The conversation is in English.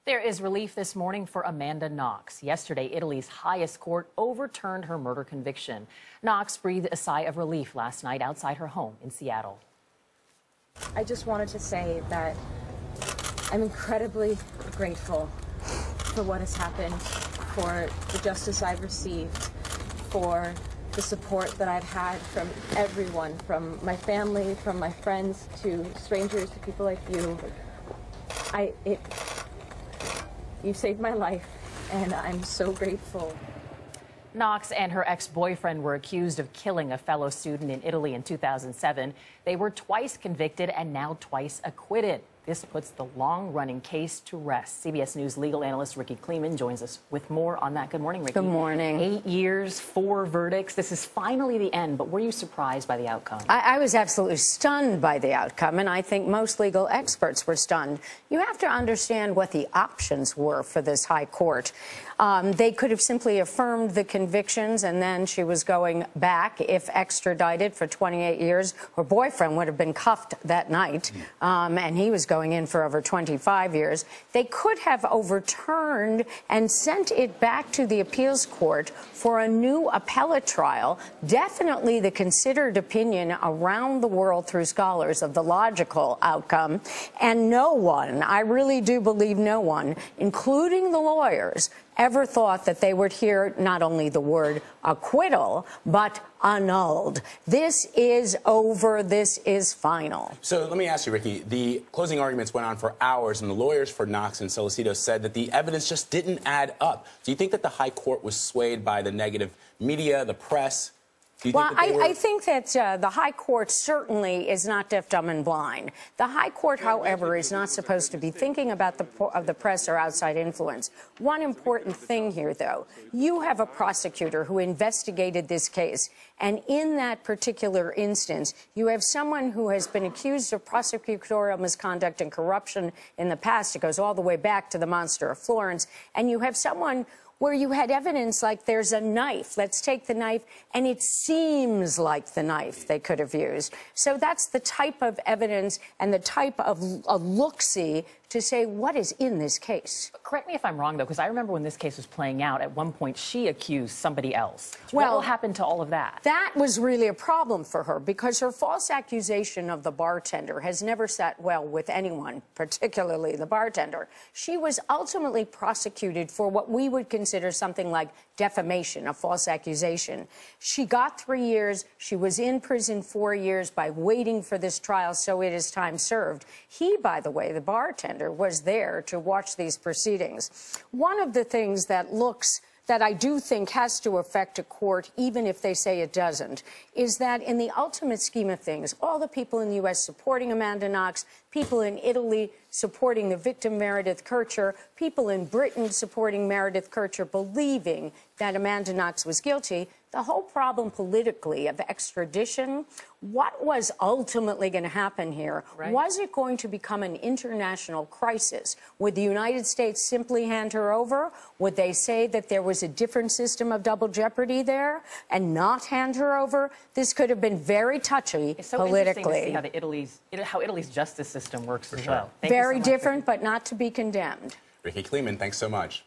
There is relief this morning for Amanda Knox. Yesterday, Italy's highest court overturned her murder conviction. Knox breathed a sigh of relief last night outside her home in Seattle. I just wanted to say that I'm incredibly grateful for what has happened, for the justice I've received, for the support that I've had from everyone, from my family, from my friends, to strangers, to people like you. You saved my life, and I'm so grateful. Knox and her ex-boyfriend were accused of killing a fellow student in Italy in 2007. They were twice convicted and now twice acquitted. This puts the long-running case to rest. CBS News legal analyst Ricky Kleeman joins us with more on that. Good morning, Ricky. Good morning. 8 years, 4 verdicts. This is finally the end, but were you surprised by the outcome? I was absolutely stunned by the outcome, and I think most legal experts were stunned. You have to understand what the options were for this high court. They could have simply affirmed the convictions, and then she was going back if extradited for 28 years. Her boyfriend would have been cuffed that night, and he was going in for over 25 years. They could have overturned and sent it back to the appeals court for a new appellate trial. Definitely the considered opinion around the world through scholars of the logical outcome. And no one, I really do believe no one, including the lawyers, ever thought that they would hear not only the word acquittal, but annulled. This is over. This is final. So let me ask you, Ricky, the closing arguments went on for hours, and the lawyers for Knox and Solicitos said that the evidence just didn't add up. Do you think that the high court was swayed by the negative media, the press? Well, I think that the high court certainly is not deaf, dumb, and blind. The high court, however, is not supposed to be thinking about the press or outside influence. One important thing here, though, you have a prosecutor who investigated this case, and in that particular instance, you have someone who has been accused of prosecutorial misconduct and corruption in the past. It goes all the way back to the Monster of Florence, and you have someone where you had evidence like there's a knife. Let's take the knife, and it seems like the knife they could have used. So that's the type of evidence and the type of a look-see to say what is in this case. Correct me if I'm wrong, though, because I remember when this case was playing out, at one point she accused somebody else. Well, what happened to all of that? That was really a problem for her, because her false accusation of the bartender has never sat well with anyone, particularly the bartender. She was ultimately prosecuted for what we would consider something like defamation, a false accusation. She got 3 years. She was in prison 4 years by waiting for this trial, so it is time served. He, by the way, the bartender, was there to watch these proceedings. One of the things that I do think has to affect a court, even if they say it doesn't, is that in the ultimate scheme of things, all the people in the U.S. supporting Amanda Knox, people in Italy supporting the victim Meredith Kercher, people in Britain supporting Meredith Kercher, believing that Amanda Knox was guilty, the whole problem politically of extradition, what was ultimately going to happen here? Right. Was it going to become an international crisis? Would the United States simply hand her over? Would they say that there was a different system of double jeopardy there and not hand her over? This could have been very touchy it's so politically. Interesting to see how Italy's justice system works as well. Very different, but not to be condemned. Ricky Kleeman, thanks so much.